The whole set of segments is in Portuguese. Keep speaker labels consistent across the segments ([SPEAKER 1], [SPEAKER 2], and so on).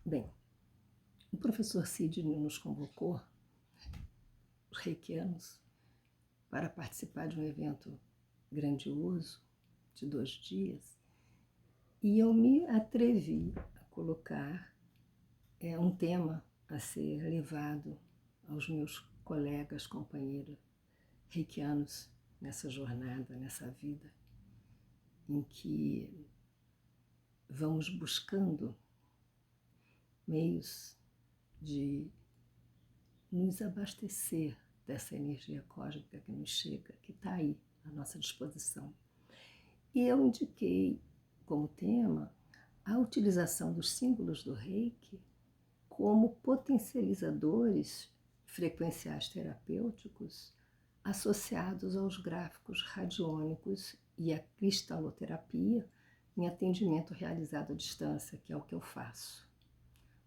[SPEAKER 1] Bem, o professor Sidney nos convocou, os reikianos, para participar de um evento grandioso de 2 dias, e eu me atrevi a colocar um tema a ser levado aos meus colegas, companheiros reikianos nessa jornada, nessa vida, em que vamos buscando meios de nos abastecer dessa energia cósmica que nos chega, que está aí à nossa disposição. E eu indiquei como tema a utilização dos símbolos do Reiki como potencializadores frequenciais terapêuticos associados aos gráficos radiônicos e à cristaloterapia em atendimento realizado à distância, que é o que eu faço,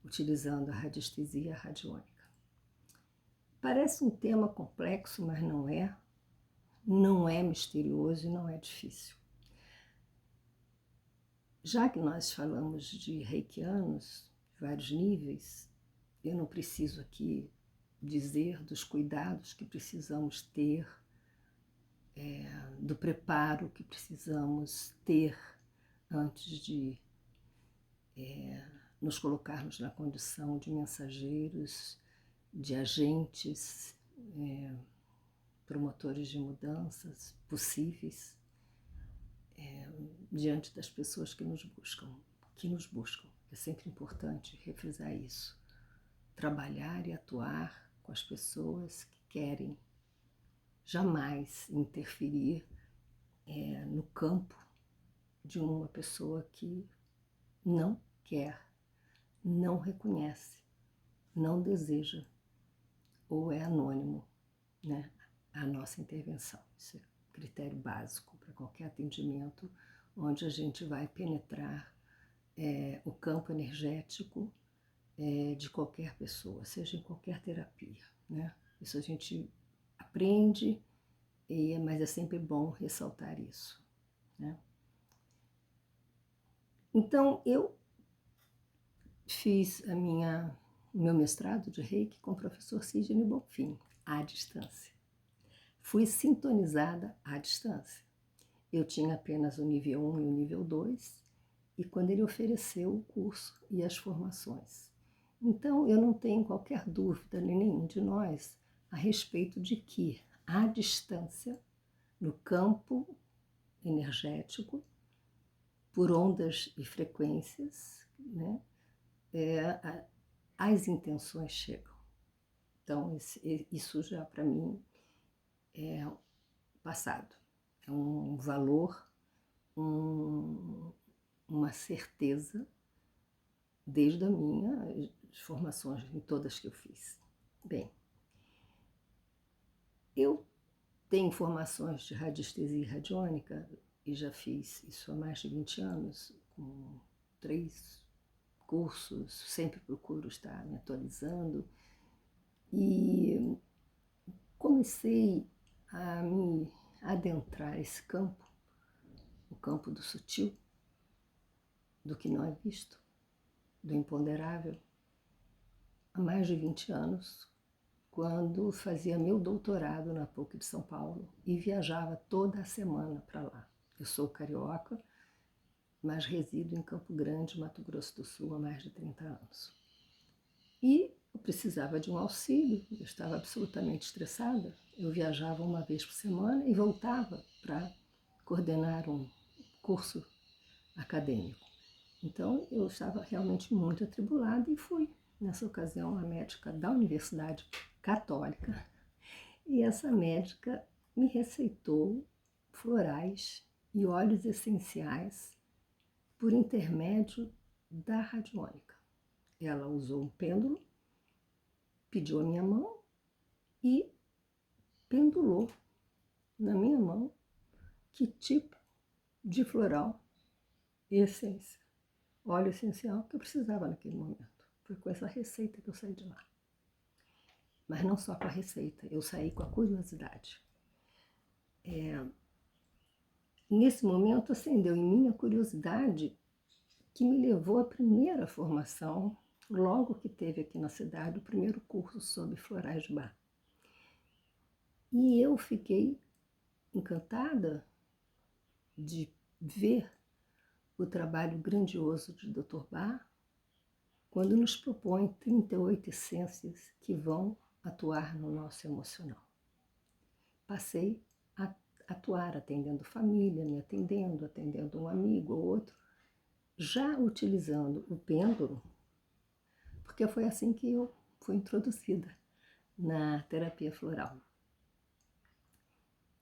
[SPEAKER 1] utilizando a radiestesia radiônica. Parece um tema complexo, mas não é. Não é misterioso e não é difícil. Já que nós falamos de reikianos, de vários níveis, eu não preciso aqui dizer dos cuidados que precisamos ter, do preparo que precisamos ter antes de nos colocarmos na condição de mensageiros, de agentes, promotores de mudanças possíveis diante das pessoas que nos buscam. É sempre importante refrisar isso. Trabalhar e atuar com as pessoas que querem jamais interferir no campo de uma pessoa que não quer, não reconhece, não deseja ou é anônimo, né, a nossa intervenção. Isso é critério básico para qualquer atendimento onde a gente vai penetrar o campo energético de qualquer pessoa, seja em qualquer terapia, né? Isso a gente aprende, mas é sempre bom ressaltar isso, né? Então, eu fiz o meu mestrado de Reiki com o professor Sidney Bonfim, à distância. Fui sintonizada à distância. Eu tinha apenas o nível 1 e o nível 2, e quando ele ofereceu o curso e as formações. Então, eu não tenho qualquer dúvida, nem nenhum de nós, a respeito de que à distância, no campo energético, por ondas e frequências, né, as intenções chegam. Então, isso já para mim é passado. É um valor, uma certeza, desde as minhas formações, em todas que eu fiz. Bem, eu tenho formações de radiestesia radiônica e já fiz isso há mais de 20 anos, com 3 cursos, sempre procuro estar me atualizando. E comecei a me adentrar esse campo, o campo do sutil, do que não é visto, do imponderável, há mais de 20 anos, quando fazia meu doutorado na PUC de São Paulo e viajava toda a semana para lá. Eu sou carioca, mas resido em Campo Grande, Mato Grosso do Sul, há mais de 30 anos. E eu precisava de um auxílio, eu estava absolutamente estressada. Eu viajava uma vez por semana e voltava para coordenar um curso acadêmico. Então, eu estava realmente muito atribulada e fui, nessa ocasião, a médica da Universidade Católica. E essa médica me receitou florais e óleos essenciais por intermédio da radiônica. Ela usou um pêndulo, pediu a minha mão e pendulou na minha mão que tipo de floral e essência, óleo essencial que eu precisava naquele momento. Foi com essa receita que eu saí de lá. Mas não só com a receita, eu saí com a curiosidade. Nesse momento acendeu em mim a curiosidade que me levou à primeira formação logo que teve aqui na cidade o primeiro curso sobre florais de Bach. E eu fiquei encantada de ver o trabalho grandioso de Dr. Bach quando nos propõe 38 essências que vão atuar no nosso emocional. Passei a atuar atendendo família, me atendendo um amigo ou outro, já utilizando o pêndulo, porque foi assim que eu fui introduzida na terapia floral.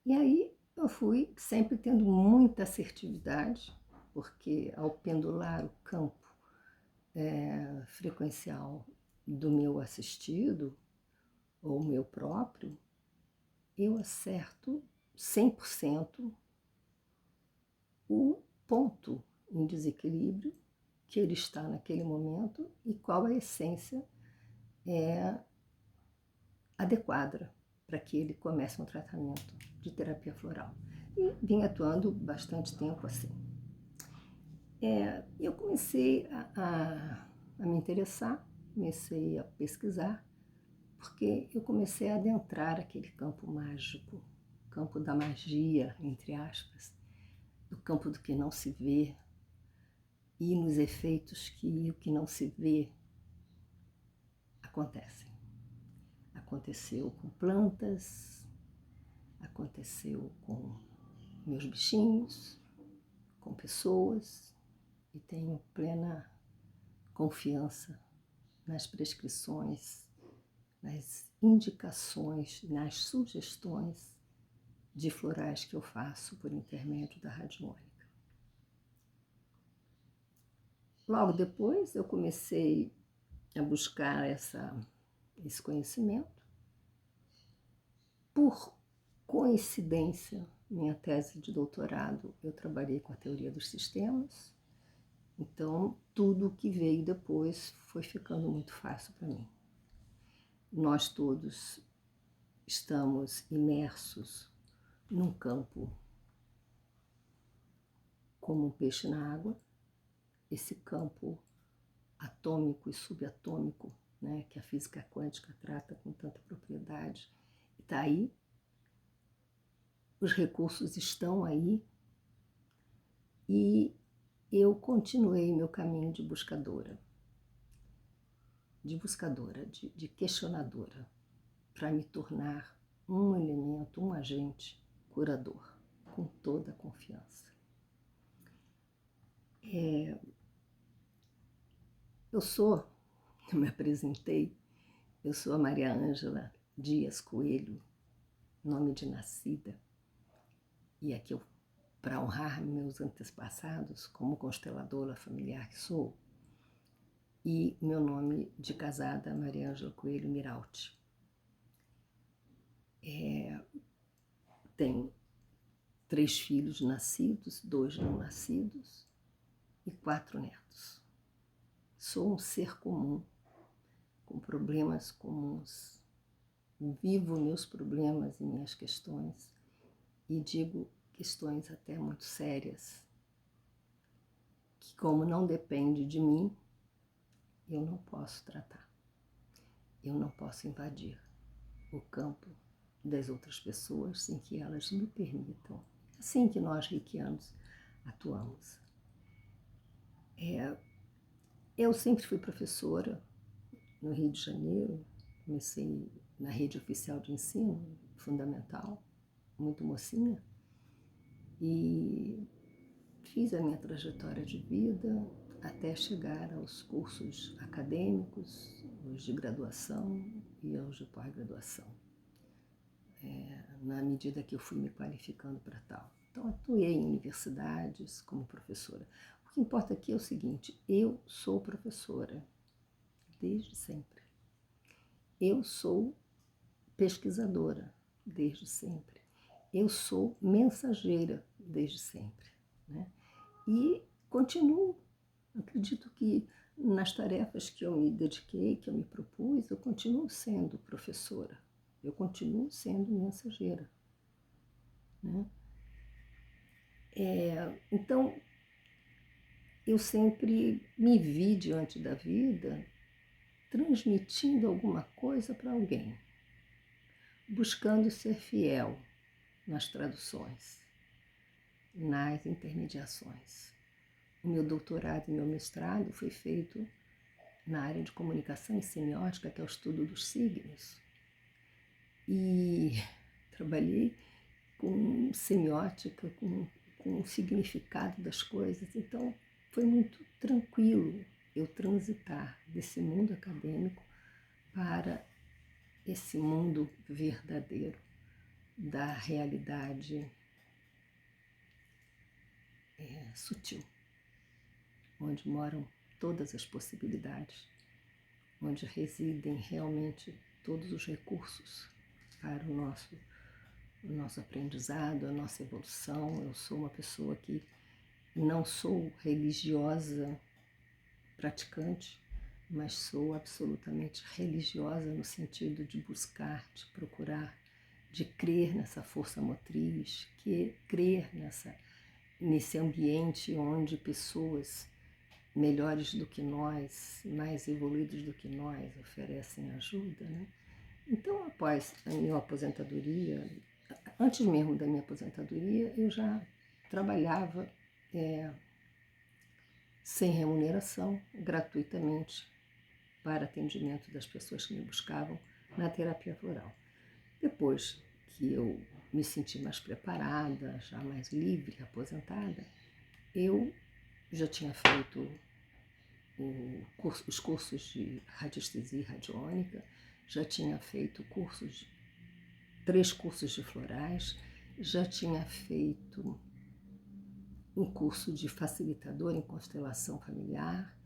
[SPEAKER 1] E aí eu fui sempre tendo muita assertividade, porque ao pendular o campo frequencial do meu assistido, ou meu próprio, eu acerto 100% o ponto em desequilíbrio que ele está naquele momento e qual a essência adequada para que ele comece um tratamento de terapia floral. E vim atuando bastante tempo assim. Eu comecei a me interessar, comecei a pesquisar, porque eu comecei a adentrar aquele campo mágico, campo da magia, entre aspas, do campo do que não se vê, e nos efeitos que o que não se vê acontecem. Aconteceu com plantas, aconteceu com meus bichinhos, com pessoas, e tenho plena confiança nas prescrições, nas indicações, nas sugestões de florais que eu faço por intermédio da radiônica. Logo depois eu comecei a buscar esse conhecimento. Por coincidência, minha tese de doutorado, eu trabalhei com a teoria dos sistemas, então tudo o que veio depois foi ficando muito fácil para mim. Nós todos estamos imersos num campo como um peixe na água, esse campo atômico e subatômico, né, que a física quântica trata com tanta propriedade, está aí, os recursos estão aí, e eu continuei meu caminho de buscadora, de questionadora, para me tornar um elemento, um agente curador, com toda a confiança. Eu me apresentei, eu sou a Maria Ângela Dias Coelho, nome de nascida, e aqui eu, para honrar meus antepassados como consteladora familiar que sou, e meu nome de casada, Maria Ângela Coelho Miralti. Tenho 3 filhos nascidos, 2 não nascidos e 4 netos. Sou um ser comum, com problemas comuns. Vivo meus problemas e minhas questões, e digo questões até muito sérias, que como não depende de mim, eu não posso tratar. Eu não posso invadir o campo das outras pessoas sem que elas me permitam. É assim que nós reikianos atuamos. Eu sempre fui professora no Rio de Janeiro, comecei na rede oficial de ensino fundamental, muito mocinha, e fiz a minha trajetória de vida até chegar aos cursos acadêmicos, os de graduação e aos de pós-graduação, na medida que eu fui me qualificando para tal. Então, atuei em universidades como professora. O que importa aqui é o seguinte: eu sou professora desde sempre. Eu sou pesquisadora desde sempre. Eu sou mensageira desde sempre, né? E continuo. Acredito que nas tarefas que eu me dediquei, que eu me propus, eu continuo sendo professora. Eu continuo sendo mensageira, né? Então, eu sempre me vi diante da vida transmitindo alguma coisa para alguém, buscando ser fiel nas traduções, nas intermediações. O meu doutorado e meu mestrado foi feito na área de comunicação e semiótica, que é o estudo dos signos. E trabalhei com semiótica, com o significado das coisas. Então, foi muito tranquilo eu transitar desse mundo acadêmico para esse mundo verdadeiro da realidade sutil, onde moram todas as possibilidades, onde residem realmente todos os recursos para o nosso aprendizado, a nossa evolução. Eu sou uma pessoa que não sou religiosa praticante, mas sou absolutamente religiosa no sentido de buscar, de procurar, de crer nessa força motriz, que crer nesse ambiente onde pessoas melhores do que nós, mais evoluídos do que nós, oferecem ajuda, né? Então, após a minha aposentadoria, antes mesmo da minha aposentadoria, eu já trabalhava sem remuneração, gratuitamente, para atendimento das pessoas que me buscavam na terapia floral. Depois que eu me senti mais preparada, já mais livre, aposentada, eu já tinha feito os cursos de radiestesia e radiônica, já tinha feito 3 cursos de florais, já tinha feito um curso de facilitador em constelação familiar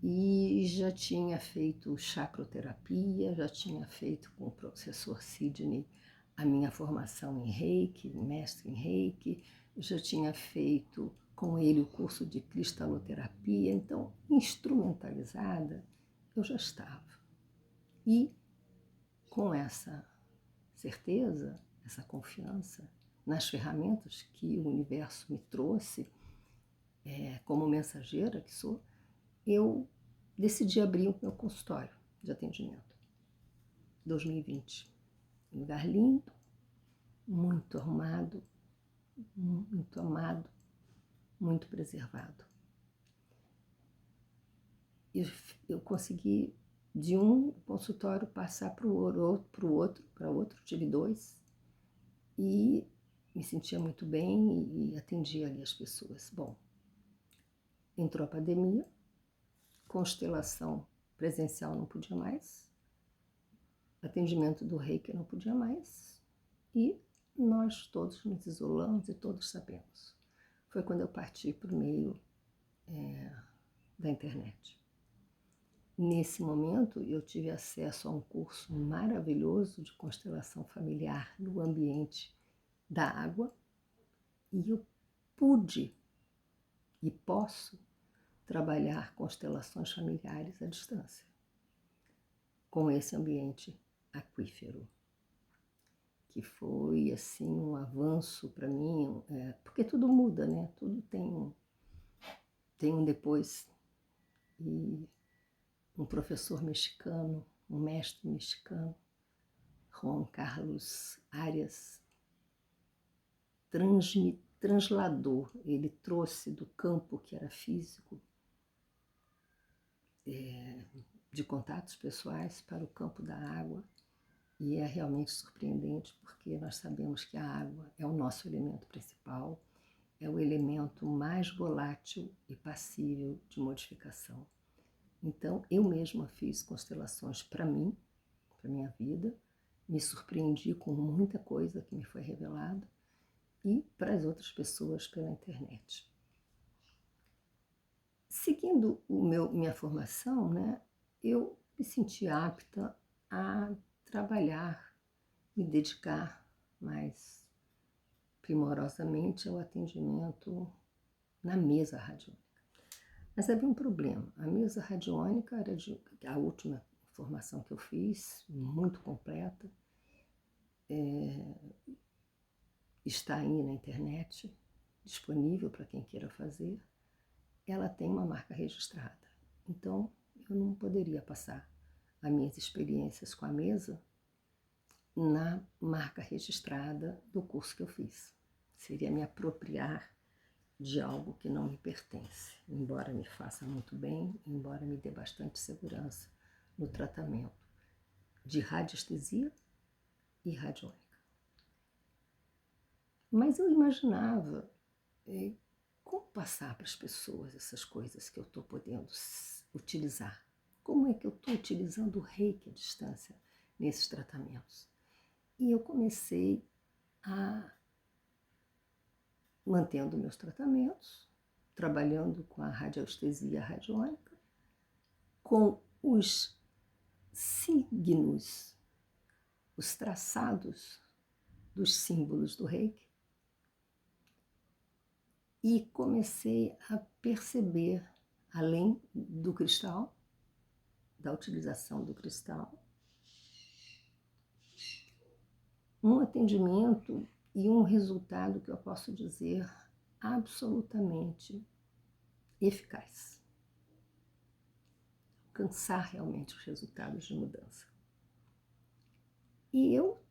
[SPEAKER 1] e já tinha feito chacroterapia, já tinha feito com o professor Sidney a minha formação em Reiki, mestre em Reiki, já tinha feito com ele o curso de cristaloterapia. Então, instrumentalizada, eu já estava. E com essa certeza, essa confiança nas ferramentas que o universo me trouxe, como mensageira que sou, eu decidi abrir o meu consultório de atendimento. 2020. Um lugar lindo, muito arrumado, muito amado, muito preservado. Eu consegui de um consultório passar para outro, tive 2, e me sentia muito bem e atendia ali as pessoas. Bom, entrou a pandemia, constelação presencial não podia mais, atendimento do Reiki não podia mais, e nós todos nos isolamos e todos sabemos. Foi quando eu parti para o meio da internet. Nesse momento, eu tive acesso a um curso maravilhoso de constelação familiar no ambiente da água, e eu pude e posso trabalhar constelações familiares à distância, com esse ambiente aquífero, que foi assim um avanço para mim, porque tudo muda, né? Tudo tem um depois. E um professor mexicano, um mestre mexicano, Juan Carlos Arias, translador. Ele trouxe do campo que era físico, de contatos pessoais, para o campo da água. E é realmente surpreendente, porque nós sabemos que a água é o nosso elemento principal, é o elemento mais volátil e passível de modificação. Então, eu mesma fiz constelações para mim, para minha vida, me surpreendi com muita coisa que me foi revelada, e para as outras pessoas pela internet. Seguindo minha formação, né, eu me senti apta a trabalhar, me dedicar mais primorosamente ao atendimento na mesa radiônica. Mas havia um problema. A mesa radiônica era a última formação que eu fiz, muito completa, está aí na internet, disponível para quem queira fazer. Ela tem uma marca registrada. Então, eu não poderia passar as minhas experiências com a mesa na marca registrada do curso que eu fiz. Seria me apropriar de algo que não me pertence, embora me faça muito bem, embora me dê bastante segurança no tratamento de radiestesia e radiônica. Mas eu imaginava como passar para as pessoas essas coisas que eu estou podendo utilizar. Como é que eu estou utilizando o reiki à distância nesses tratamentos? E eu comecei a, mantendo meus tratamentos, trabalhando com a radioestesia radiônica, com os signos, os traçados dos símbolos do reiki, e comecei a perceber, além do cristal, da utilização do cristal, um atendimento e um resultado que eu posso dizer absolutamente eficaz. Alcançar realmente os resultados de mudança. E eu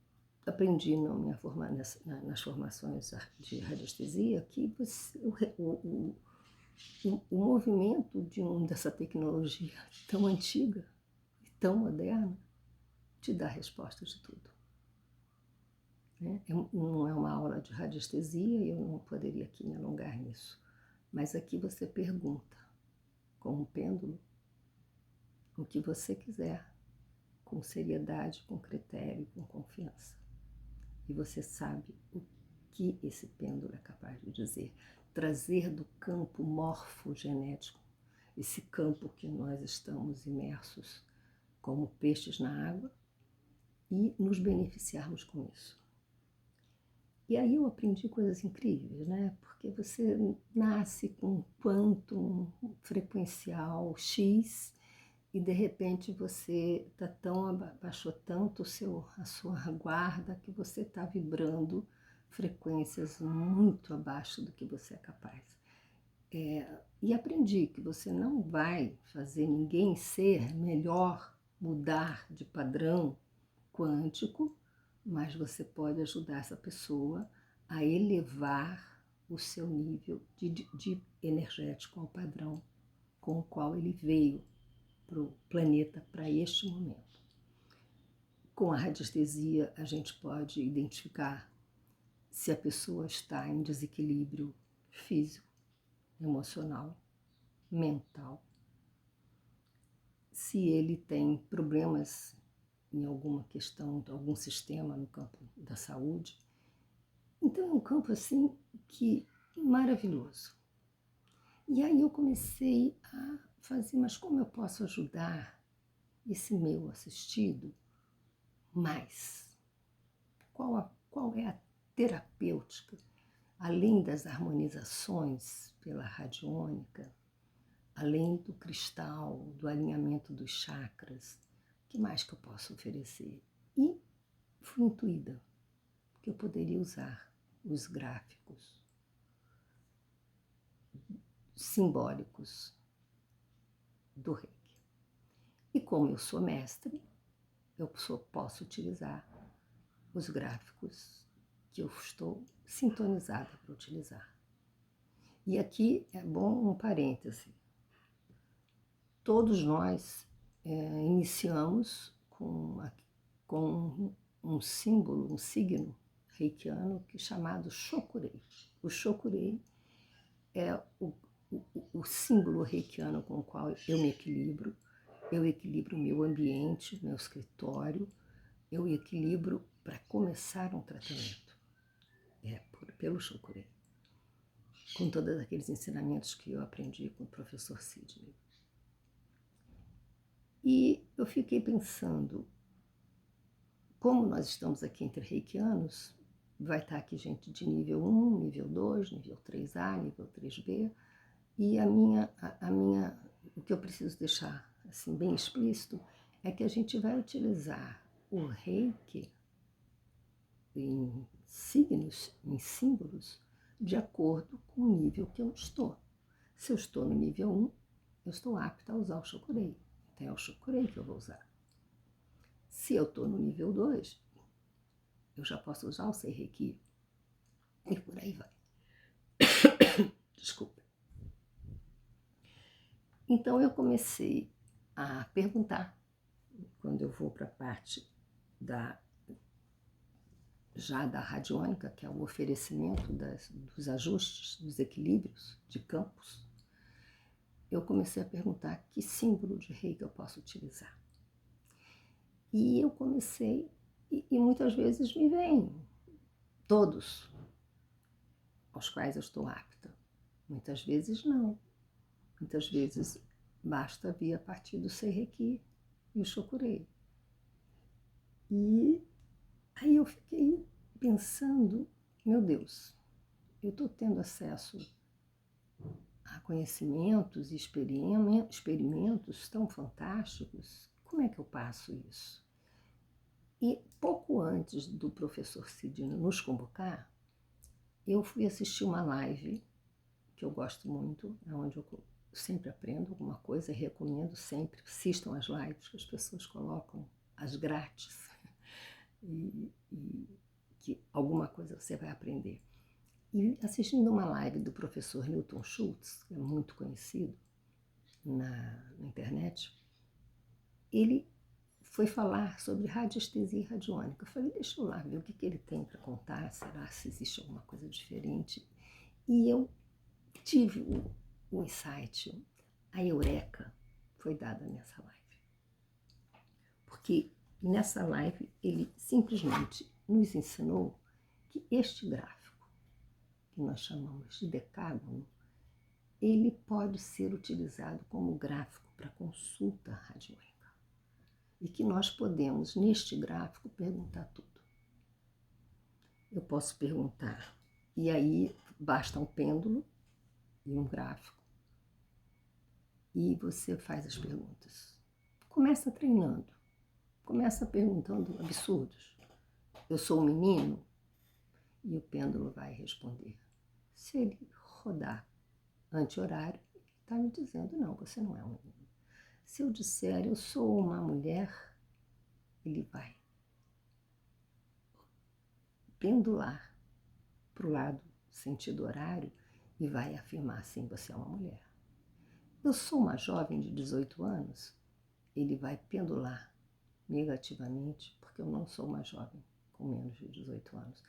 [SPEAKER 1] aprendi nas formações de radiestesia que o movimento dessa tecnologia tão antiga e tão moderna te dá resposta de tudo. Não é uma aula de radiestesia e eu não poderia aqui me alongar nisso. Mas aqui você pergunta, com um pêndulo, o que você quiser, com seriedade, com critério, com confiança. E você sabe o que esse pêndulo é capaz de dizer. Trazer do campo morfogenético, esse campo que nós estamos imersos como peixes na água, e nos beneficiarmos com isso. E aí eu aprendi coisas incríveis, né? Porque você nasce com um quantum frequencial X e de repente você baixou tanto a sua guarda que você está vibrando frequências muito abaixo do que você é capaz. E aprendi que você não vai fazer ninguém ser melhor, mudar de padrão quântico, mas você pode ajudar essa pessoa a elevar o seu nível de energético ao padrão com o qual ele veio para o planeta para este momento. Com a radiestesia, a gente pode identificar se a pessoa está em desequilíbrio físico, emocional, mental, se ele tem problemas em alguma questão, algum sistema no campo da saúde. Então é um campo assim que maravilhoso. E aí eu comecei a fazer, mas como eu posso ajudar esse meu assistido mais? Qual é a terapêutica, além das harmonizações pela radiônica, além do cristal, do alinhamento dos chakras? O que mais que eu posso oferecer? E fui intuída que eu poderia usar os gráficos simbólicos do reiki. E como eu sou mestre, eu posso utilizar os gráficos que eu estou sintonizada para utilizar. E aqui é bom um parêntese. Todos nós iniciamos com um símbolo, um signo reikiano chamado Shokurei. O Shokurei é o símbolo reikiano com o qual eu me equilibro. Eu equilibro o meu ambiente, meu escritório, eu equilibro para começar um tratamento. Pelo Shokurei. Com todos aqueles ensinamentos que eu aprendi com o professor Sidney. E eu fiquei pensando, como nós estamos aqui entre reikianos, vai estar aqui gente de nível 1, nível 2, nível 3A, nível 3B, e o que eu preciso deixar assim, bem explícito é que a gente vai utilizar o reiki em signos, em símbolos, de acordo com o nível que eu estou. Se eu estou no nível 1, eu estou apta a usar o Shokurei. Então é o Shokurei que eu vou usar. Se eu estou no nível 2, eu já posso usar o Sei-Reiki e por aí vai. Desculpa. Então eu comecei a perguntar, quando eu vou para a parte já da radiônica, que é o oferecimento dos ajustes, dos equilíbrios de campos, eu comecei a perguntar que símbolo de reiki eu posso utilizar. E eu comecei, e muitas vezes me vêm todos aos quais eu estou apta. Muitas vezes não. Muitas vezes basta vir a partir do Sei-Reiki e o Shokurei. E aí eu fiquei pensando, meu Deus, eu estou tendo acesso a conhecimentos e experimentos tão fantásticos, como é que eu passo isso? E pouco antes do professor Sidney nos convocar, eu fui assistir uma live, que eu gosto muito, onde eu sempre aprendo alguma coisa e recomendo sempre, assistam as lives que as pessoas colocam, as grátis, e que alguma coisa você vai aprender. E assistindo uma live do professor Newton Schultz, que é muito conhecido na internet, ele foi falar sobre radiestesia e radiônica. Eu falei, deixa eu lá ver o que ele tem para contar, será se existe alguma coisa diferente. E eu tive o insight, a eureka foi dada nessa live. Porque nessa live ele simplesmente nos ensinou que este gráfico, que nós chamamos de decágono, ele pode ser utilizado como gráfico para consulta radiônica. E que nós podemos, neste gráfico, perguntar tudo. Eu posso perguntar, e aí basta um pêndulo e um gráfico, e você faz as perguntas. Começa treinando, começa perguntando absurdos. Eu sou um menino? E o pêndulo vai responder. Se ele rodar anti-horário, ele está me dizendo, não, você não é um menino. Se eu disser, eu sou uma mulher, ele vai pendular para o lado sentido horário e vai afirmar, sim, você é uma mulher. Eu sou uma jovem de 18 anos, ele vai pendular negativamente, porque eu não sou uma jovem com menos de 18 anos.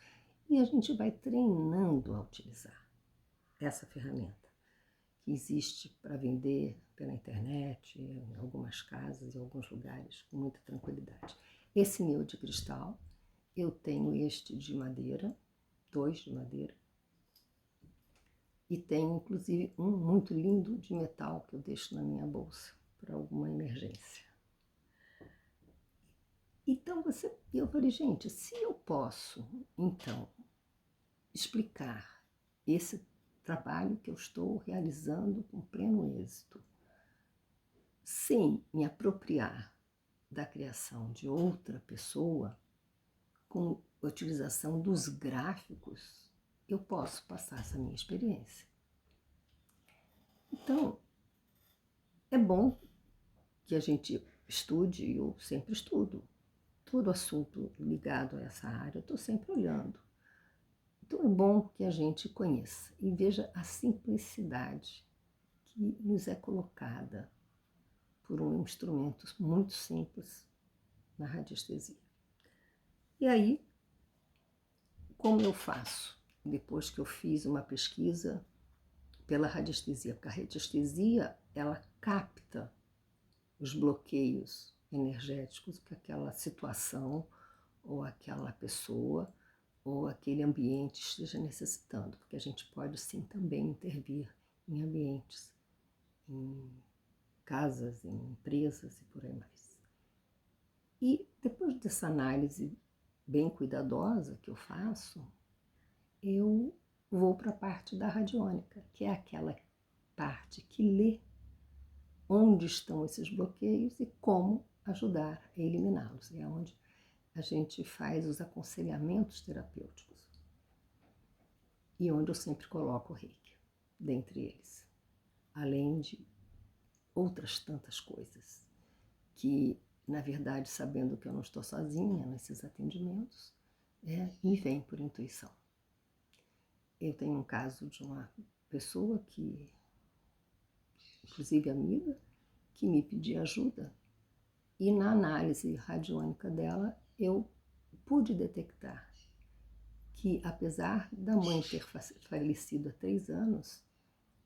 [SPEAKER 1] E a gente vai treinando a utilizar essa ferramenta, que existe para vender pela internet, em algumas casas, em alguns lugares, com muita tranquilidade. Esse meu de cristal, eu tenho este de madeira, 2 de madeira, e tenho inclusive um muito lindo de metal que eu deixo na minha bolsa para alguma emergência. Então eu falei, gente, se eu posso, então, explicar esse trabalho que eu estou realizando com pleno êxito, sem me apropriar da criação de outra pessoa, com a utilização dos gráficos, eu posso passar essa minha experiência. Então, é bom que a gente estude, eu sempre estudo, todo assunto ligado a essa área, eu estou sempre olhando. Então é bom que a gente conheça e veja a simplicidade que nos é colocada por um instrumento muito simples na radiestesia. E aí, como eu faço? Depois que eu fiz uma pesquisa pela radiestesia, porque a radiestesia, ela capta os bloqueios energéticos que aquela situação ou aquela pessoa ou aquele ambiente esteja necessitando, porque a gente pode sim também intervir em ambientes, em casas, em empresas e por aí mais. E depois dessa análise bem cuidadosa que eu faço, eu vou para a parte da radiônica, que é aquela parte que lê onde estão esses bloqueios e como ajudar a eliminá-los. É onde a gente faz os aconselhamentos terapêuticos e onde eu sempre coloco o reiki, dentre eles, além de outras tantas coisas que na verdade, sabendo que eu não estou sozinha nesses atendimentos, me vem por intuição. Eu tenho um caso de uma pessoa que, inclusive amiga, que me pediu ajuda, e na análise radiônica dela eu pude detectar que, apesar da mãe ter falecido há 3 anos,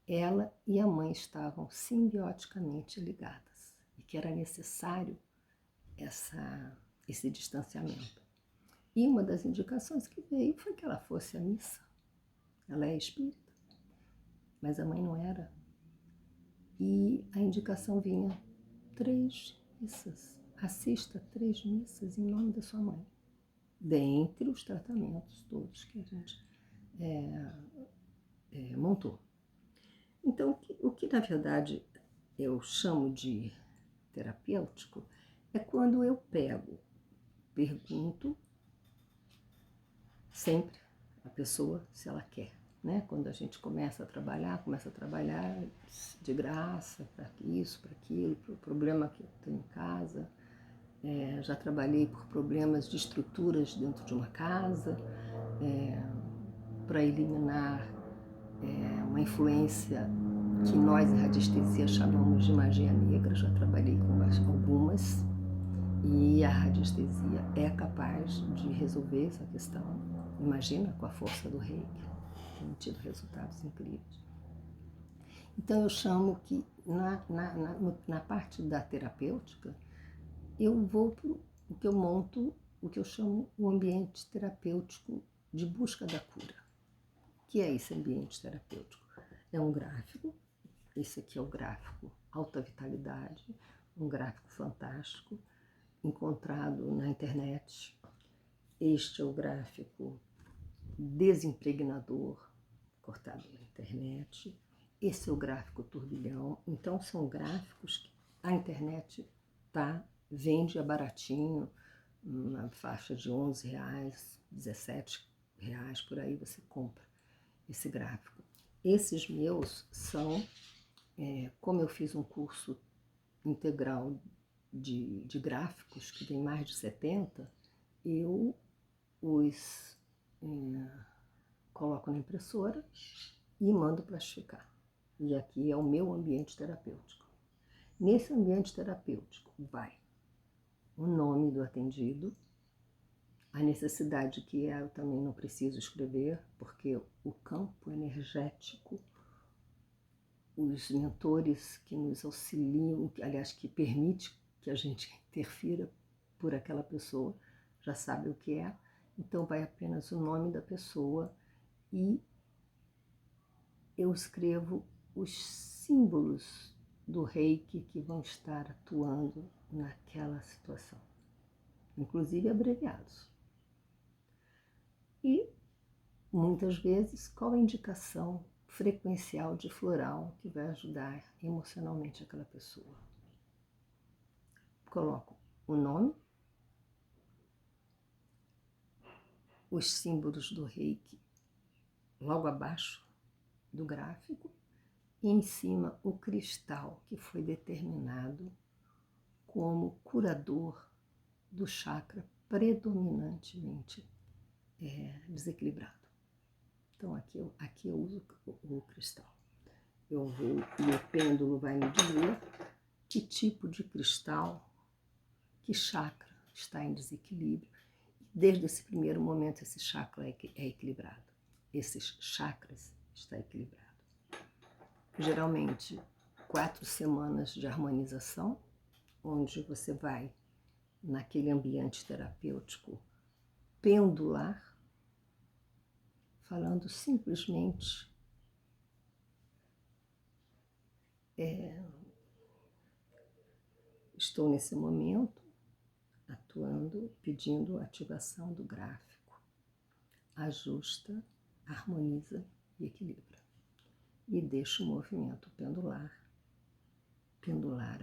[SPEAKER 1] ela e a mãe estavam simbioticamente ligadas e que era necessário esse distanciamento. E uma das indicações que veio foi que ela fosse à missa. Ela é espírita, mas a mãe não era. E a indicação vinha: 3 missas. Assista 3 missas em nome da sua mãe. Dentre os tratamentos todos que a gente montou. Então, o que na verdade eu chamo de terapêutico é quando eu pergunto sempre a pessoa se ela quer, né? Quando a gente começa a trabalhar de graça para isso, para aquilo, para o problema que eu tenho em casa. Já trabalhei por problemas de estruturas dentro de uma casa, para eliminar uma influência que nós em radiestesia chamamos de magia negra. Já trabalhei com algumas, e a radiestesia é capaz de resolver essa questão. Imagina, com a força do reiki, tenho tido resultados incríveis. Então eu chamo que na parte da terapêutica, eu vou para o que eu monto, o que eu chamo o ambiente terapêutico de busca da cura. O que é esse ambiente terapêutico? É um gráfico. Esse aqui é o gráfico Alta Vitalidade, um gráfico fantástico, encontrado na internet. Este é o gráfico Desimpregnador, cortado na internet. Esse é o gráfico Turbilhão. Então são gráficos que a internet vende a baratinho, uma faixa de R$11, R$17, por aí você compra esse gráfico. Esses meus são, como eu fiz um curso integral de gráficos, que tem mais de 70, eu os coloco na impressora e mando plastificar. E aqui é o meu ambiente terapêutico. Nesse ambiente terapêutico vai o nome do atendido, a necessidade que eu também não preciso escrever, porque o campo energético, os mentores que nos auxiliam, aliás, que permite que a gente interfira por aquela pessoa, já sabe o que é. Então vai apenas o nome da pessoa e eu escrevo os símbolos do reiki que vão estar atuando naquela situação, inclusive abreviados. E muitas vezes, qual a indicação frequencial de floral que vai ajudar emocionalmente aquela pessoa? Coloco o nome, os símbolos do reiki logo abaixo do gráfico e em cima o cristal que foi determinado como curador do chakra predominantemente desequilibrado. Então aqui eu uso o cristal. E o pêndulo vai me dizer que tipo de cristal, que chakra está em desequilíbrio. Desde esse primeiro momento esse chakra é equilibrado. Esses chakras estão equilibrados. Geralmente 4 semanas de harmonização, onde você vai naquele ambiente terapêutico pendular, falando simplesmente estou nesse momento atuando, pedindo a ativação do gráfico. Ajusta, harmoniza e equilibra. E deixa o movimento pendular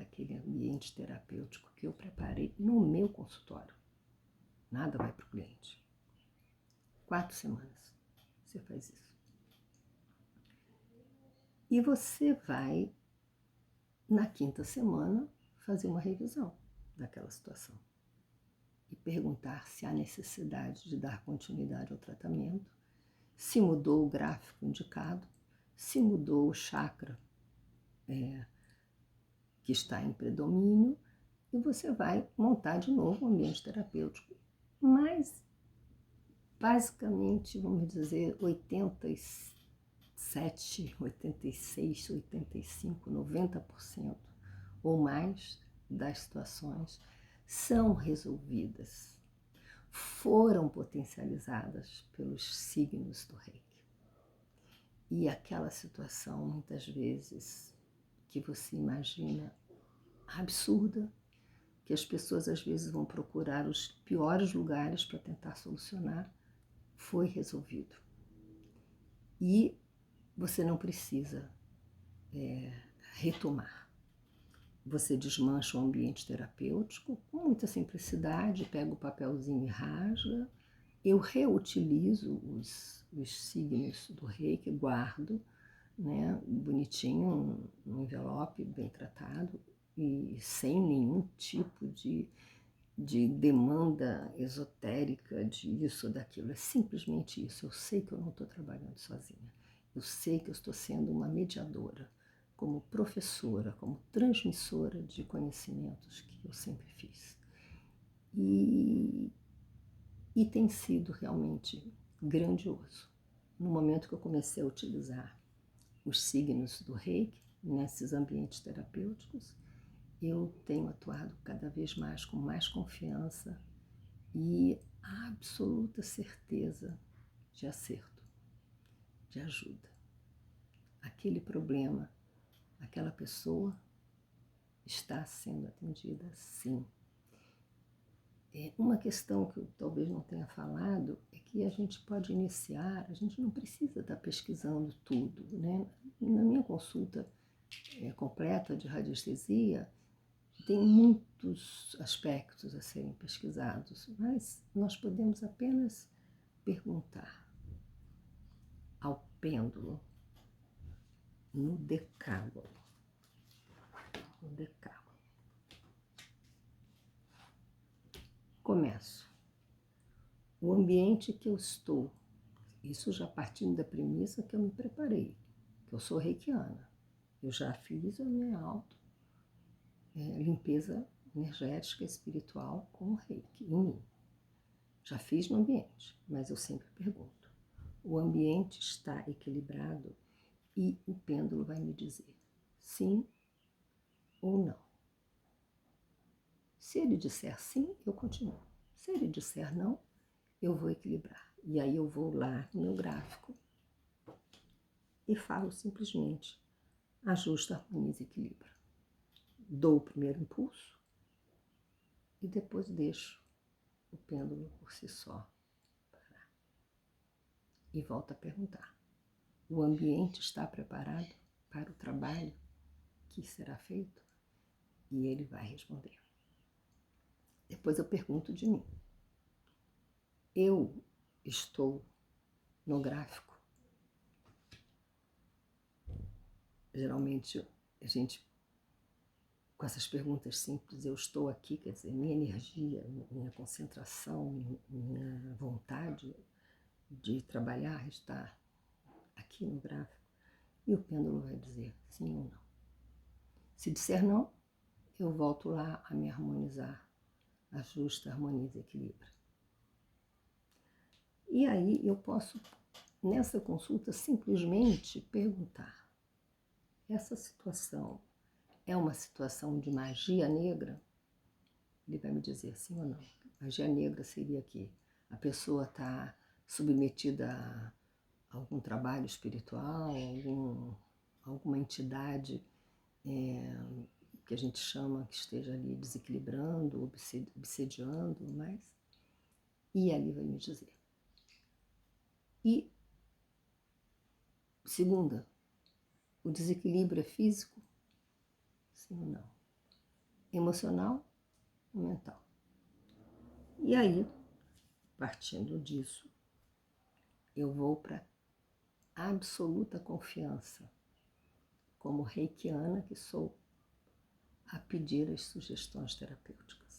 [SPEAKER 1] aquele ambiente terapêutico que eu preparei no meu consultório. Nada vai para o cliente. 4 semanas você faz isso. E você vai, na 5ª semana, fazer uma revisão. daquela situação e perguntar se há necessidade de dar continuidade ao tratamento, se mudou o gráfico indicado, se mudou o chakra que está em predomínio, e você vai montar de novo um ambiente terapêutico. Mas, basicamente, vamos dizer, 87, 86, 85, 90% ou mais das situações são resolvidas, foram potencializadas pelos signos do reiki. E aquela situação, muitas vezes, que você imagina absurda, que as pessoas às vezes vão procurar os piores lugares para tentar solucionar, foi resolvido. E você não precisa retomar. Você desmancha o ambiente terapêutico com muita simplicidade, pega o papelzinho e rasga. Eu reutilizo os signos do reiki, guardo, né, bonitinho, num envelope bem tratado e sem nenhum tipo de demanda esotérica disso ou daquilo. É simplesmente isso. Eu sei que eu não estou trabalhando sozinha. Eu sei que eu estou sendo uma mediadora, como professora, como transmissora de conhecimentos que eu sempre fiz. E tem sido realmente grandioso. No momento que eu comecei a utilizar os signos do reiki nesses ambientes terapêuticos, eu tenho atuado cada vez mais com mais confiança e absoluta certeza de acerto, de ajuda. Aquele problema, aquela pessoa está sendo atendida, sim. Uma questão que eu talvez não tenha falado é que a gente pode iniciar, a gente não precisa estar pesquisando tudo, né? Na minha consulta completa de radiestesia, tem muitos aspectos a serem pesquisados, mas nós podemos apenas perguntar ao pêndulo no decálogo. No decálogo. Começo. O ambiente que eu estou, isso já partindo da premissa que eu me preparei, que eu sou reikiana. Eu já fiz a minha limpeza energética espiritual com o reiki em mim. Já fiz no ambiente, mas eu sempre pergunto. O ambiente está equilibrado? E o pêndulo vai me dizer sim ou não. Se ele disser sim, eu continuo. Se ele disser não, eu vou equilibrar. E aí eu vou lá no meu gráfico e falo simplesmente: ajusta, harmoniza, equilibra. Dou o primeiro impulso e depois deixo o pêndulo por si só parar. E volto a perguntar: o ambiente está preparado para o trabalho que será feito? E ele vai responder. Depois eu pergunto de mim. Eu estou no gráfico. Geralmente a gente, com essas perguntas simples, eu estou aqui, quer dizer, minha energia, minha concentração, minha vontade de trabalhar está aqui no gráfico. E o pêndulo vai dizer sim ou não. Se disser não, eu volto lá a me harmonizar. Ajusta, harmoniza, equilibra. E aí eu posso, nessa consulta, simplesmente perguntar: essa situação é uma situação de magia negra? Ele vai me dizer sim ou não. Magia negra seria que a pessoa está submetida a algum trabalho espiritual, alguma entidade que a gente chama que esteja ali desequilibrando, obsediando, mas... E ali vai me dizer. E, segunda, o desequilíbrio é físico? Sim ou não? Emocional ou mental? E aí, partindo disso, eu vou para absoluta confiança, como reikiana que sou, a pedir as sugestões terapêuticas.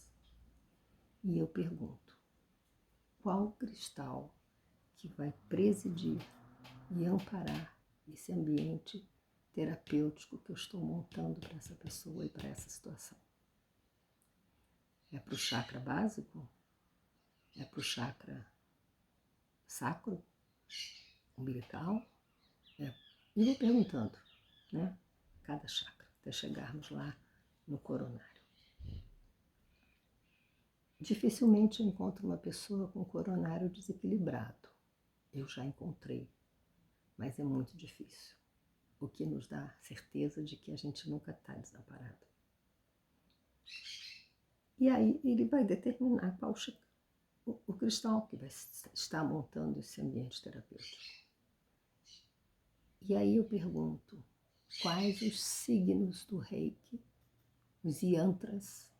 [SPEAKER 1] E eu pergunto, qual cristal que vai presidir e amparar esse ambiente terapêutico que eu estou montando para essa pessoa e para essa situação? É para o chakra básico? É para o chakra sacro? Umbilical? E vou perguntando, né? Cada chakra, até chegarmos lá no coronário. Dificilmente eu encontro uma pessoa com coronário desequilibrado. Eu já encontrei, mas é muito difícil. O que nos dá certeza de que a gente nunca está desamparado. E aí ele vai determinar qual o cristal que vai estar montando esse ambiente terapêutico. E aí eu pergunto, quais os signos do Reiki, os yantras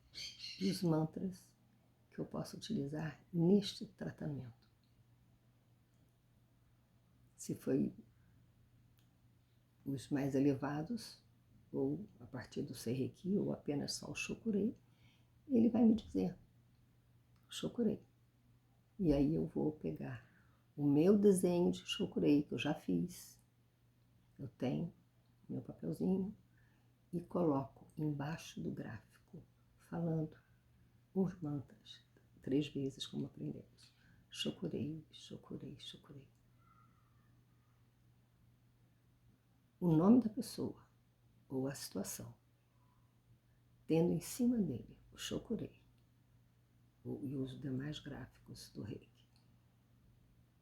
[SPEAKER 1] e os mantras que eu posso utilizar neste tratamento? Se foi os mais elevados, ou a partir do Seireki, ou apenas só o Shokurei, ele vai me dizer, Shokurei. E aí eu vou pegar o meu desenho de Shokurei, que eu já fiz, eu tenho meu papelzinho, e coloco embaixo do gráfico, falando os mantras, 3 vezes, como aprendemos. Shokurei, Shokurei, Shokurei. O nome da pessoa ou a situação, tendo em cima dele o Shokurei e os demais gráficos do Reiki,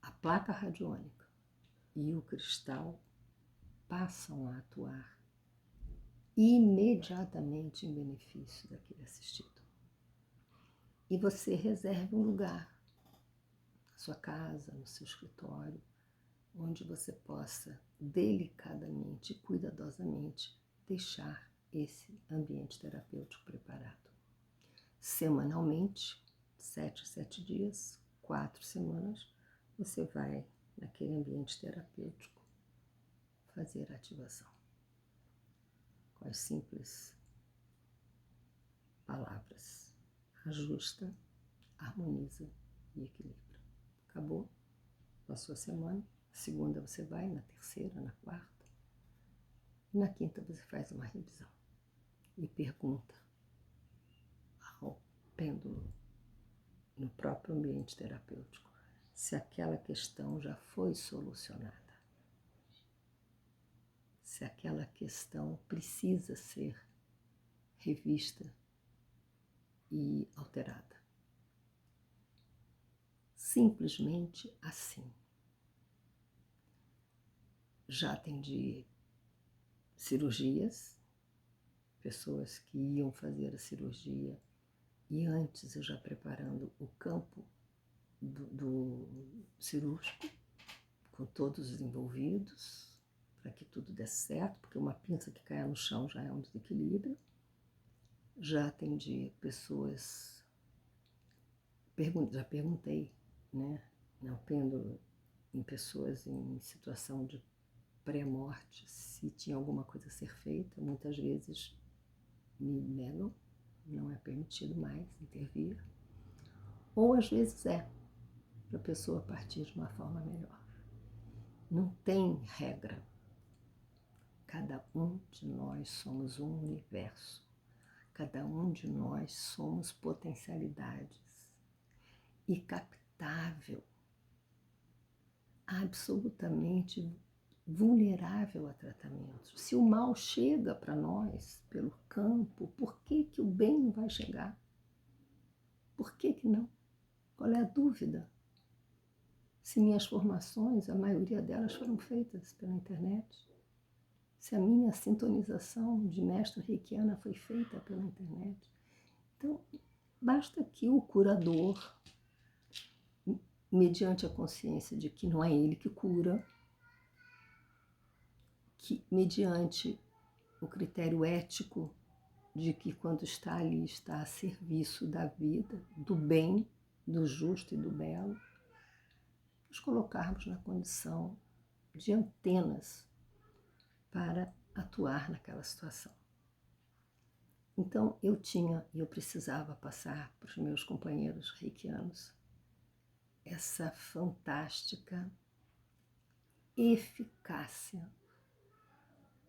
[SPEAKER 1] a placa radiônica e o cristal passam a atuar imediatamente em benefício daquele assistido. E você reserve um lugar na sua casa, no seu escritório, onde você possa delicadamente e cuidadosamente deixar esse ambiente terapêutico preparado. Semanalmente, 7 a 7 dias, 4 semanas, você vai naquele ambiente terapêutico fazer a ativação. Com as simples palavras: ajusta, harmoniza e equilibra. Acabou a sua semana. Na segunda você vai, na terceira, na quarta. Na quinta você faz uma revisão e pergunta ao pêndulo, no próprio ambiente terapêutico, se aquela questão já foi solucionada, se aquela questão precisa ser revista e alterada. Simplesmente assim. Já atendi cirurgias, pessoas que iam fazer a cirurgia e antes eu já preparando o campo do cirúrgico, com todos os envolvidos, para que tudo desse certo, porque uma pinça que caia no chão já é um desequilíbrio. Já atendi pessoas, já perguntei, né, no pêndulo, em pessoas em situação de pré-morte, se tinha alguma coisa a ser feita. Muitas vezes me negam, não é permitido mais intervir. Ou às vezes é, para a pessoa partir de uma forma melhor. Não tem regra. Cada um de nós somos um universo. Cada um de nós somos potencialidades e captável, absolutamente vulnerável a tratamentos. Se o mal chega para nós pelo campo, por que o bem não vai chegar? Por que não? Qual é a dúvida? Se minhas formações, a maioria delas foram feitas pela internet, se a minha sintonização de mestre reikiana foi feita pela internet. Então, basta que o curador, mediante a consciência de que não é ele que cura, que mediante o critério ético de que quando está ali está a serviço da vida, do bem, do justo e do belo, nos colocarmos na condição de antenas para atuar naquela situação. Então eu precisava passar para os meus companheiros reikianos essa fantástica eficácia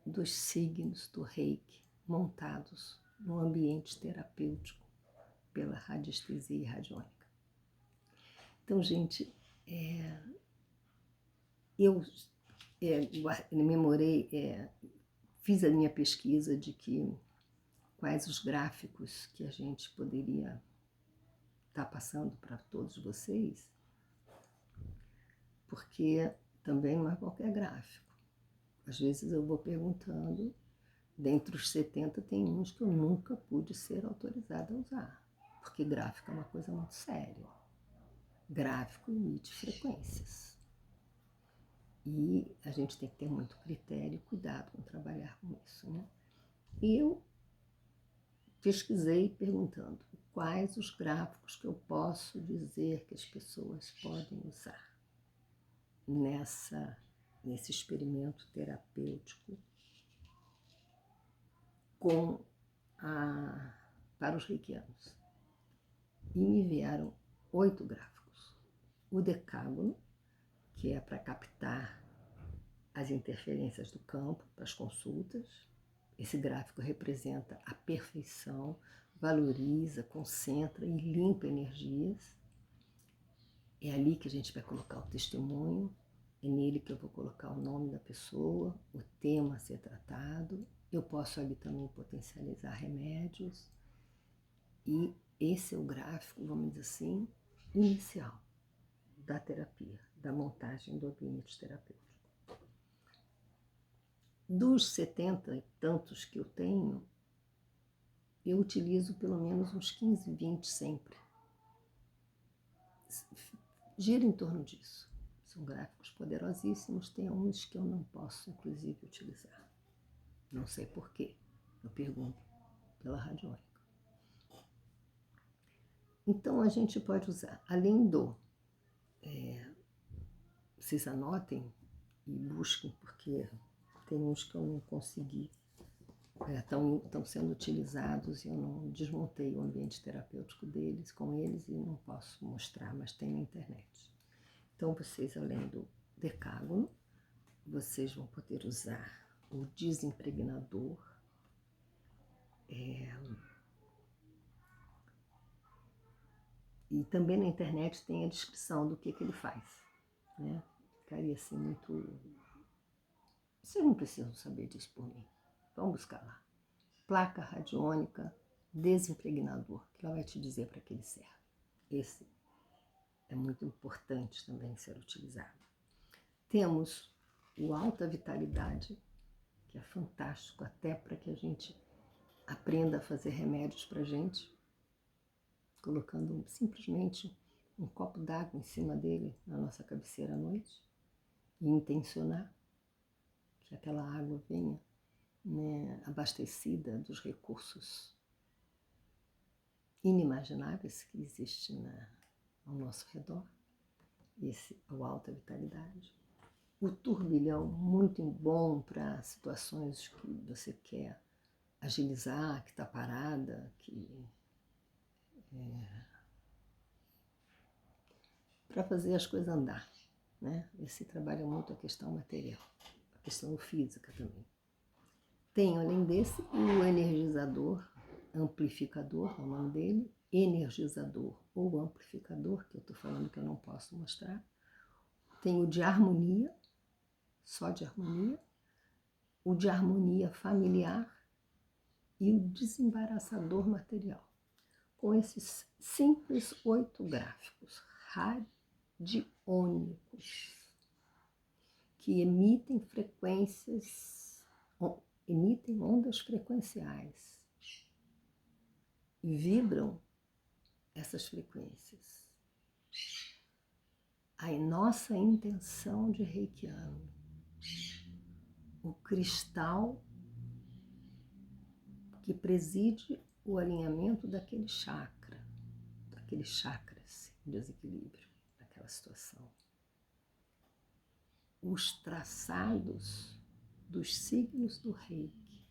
[SPEAKER 1] dos signos do reiki montados no ambiente terapêutico pela radiestesia radiônica. Então, gente, eu memorei, fiz a minha pesquisa de quais os gráficos que a gente poderia estar passando para todos vocês, porque também não é qualquer gráfico. Às vezes eu vou perguntando, dentre os 70 tem uns que eu nunca pude ser autorizada a usar, porque gráfico é uma coisa muito séria. Gráfico emite frequências. E a gente tem que ter muito critério e cuidado com trabalhar com isso, né? E eu pesquisei perguntando quais os gráficos que eu posso dizer que as pessoas podem usar nesse experimento terapêutico para os reikianos. E me vieram 8 gráficos. O decágono, que é para captar as interferências do campo para as consultas. Esse gráfico representa a perfeição, valoriza, concentra e limpa energias. É ali que a gente vai colocar o testemunho, é nele que eu vou colocar o nome da pessoa, o tema a ser tratado. Eu posso ali também potencializar remédios. E esse é o gráfico, vamos dizer assim, inicial da terapia, da montagem do ambiente terapêutico. Dos 70 e tantos que eu tenho, eu utilizo pelo menos uns 15, 20 sempre. Gira em torno disso. São gráficos poderosíssimos, tem uns que eu não posso, inclusive, utilizar. Não sei porquê, eu pergunto pela radiônica. Então, a gente pode usar, além vocês anotem e busquem, porque tem uns que eu não consegui, estão sendo utilizados e eu não desmontei o ambiente terapêutico deles, com eles, e não posso mostrar, mas tem na internet. Então, vocês, além do decágono, vocês vão poder usar o desimpregnador, e também na internet tem a descrição do que ele faz, né? Ficaria assim muito... Vocês não precisam saber disso por mim. Vamos buscar lá. Placa radiônica, desimpregnador, que ela vai te dizer para que ele serve. Esse é muito importante também ser utilizado. Temos o Alta Vitalidade, que é fantástico até para que a gente aprenda a fazer remédios para a gente, colocando simplesmente um copo d'água em cima dele na nossa cabeceira à noite e intencionar que aquela água venha, né, abastecida dos recursos inimagináveis que existem ao nosso redor. Esse é o Alta Vitalidade. O turbilhão, muito bom para situações que você quer agilizar, que está parada, para fazer as coisas andar, né? Esse trabalha muito a questão material, a questão física também. Tenho, além desse, o energizador, amplificador, é o nome dele, energizador ou amplificador, que eu estou falando que eu não posso mostrar. Tem o de harmonia, só de harmonia, o de harmonia familiar e o desembaraçador material. Com esses simples 8 gráficos radiônicos que emitem ondas frequenciais e vibram essas frequências. A nossa intenção de reikiano, o cristal que preside o alinhamento daquele chakra, daqueles chakras em desequilíbrio, daquela situação. Os traçados dos signos do reiki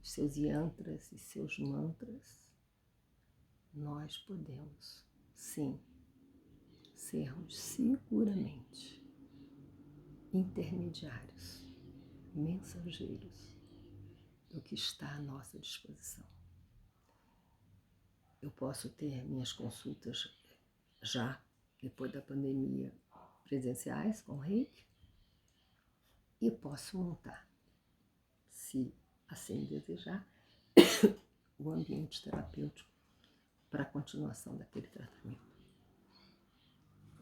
[SPEAKER 1] seus yantras e seus mantras, nós podemos, sim, sermos seguramente intermediários, mensageiros do que está à nossa disposição. Eu posso ter minhas consultas já, depois da pandemia, presenciais com Reiki, e posso montar, se assim desejar, o ambiente terapêutico para a continuação daquele tratamento.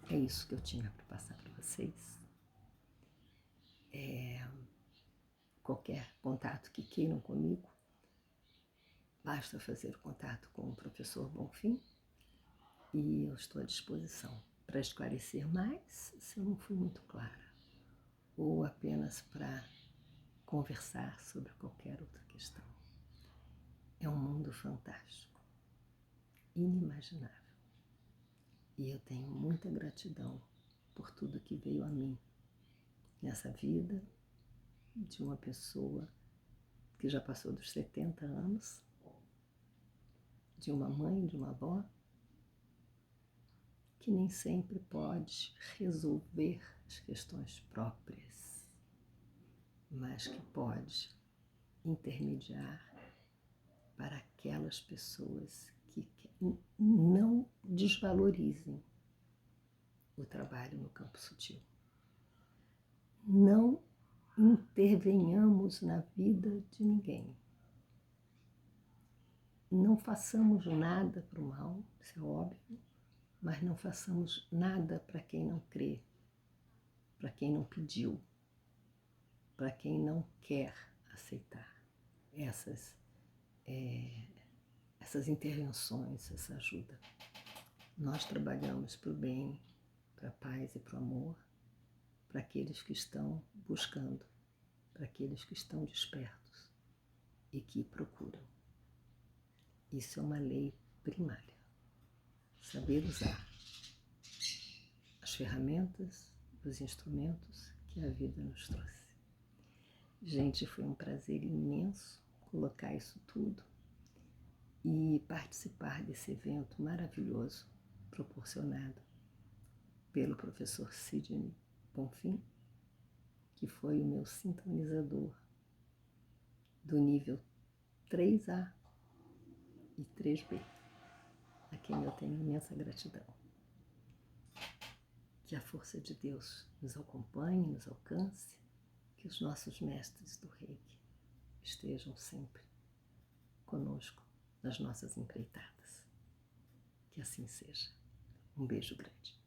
[SPEAKER 1] É isso que eu tinha para passar para vocês. Qualquer contato que queiram comigo, basta fazer o contato com o professor Bonfim e eu estou à disposição para esclarecer mais se eu não fui muito clara, ou apenas para conversar sobre qualquer outra questão. É um mundo fantástico, inimaginável. E eu tenho muita gratidão por tudo que veio a mim nessa vida de uma pessoa que já passou dos 70 anos, de uma mãe, de uma avó, que nem sempre pode resolver as questões próprias, mas que pode intermediar para aquelas pessoas que não desvalorizem o trabalho no campo sutil. Não intervenhamos na vida de ninguém. Não façamos nada para o mal, isso é óbvio, mas não façamos nada para quem não crê, para quem não pediu, para quem não quer aceitar essas intervenções, essa ajuda. Nós trabalhamos para o bem, para a paz e para o amor, para aqueles que estão buscando, para aqueles que estão despertos e que procuram. Isso é uma lei primária. Saber usar as ferramentas, os instrumentos que a vida nos trouxe. Gente, foi um prazer imenso colocar isso tudo e participar desse evento maravilhoso proporcionado pelo professor Sidney Bonfim, que foi o meu sintonizador do nível 3A e 3B, a quem eu tenho imensa gratidão. Que a força de Deus nos acompanhe, nos alcance, que os nossos mestres do Reiki estejam sempre conosco nas nossas empreitadas. Que assim seja. Um beijo grande.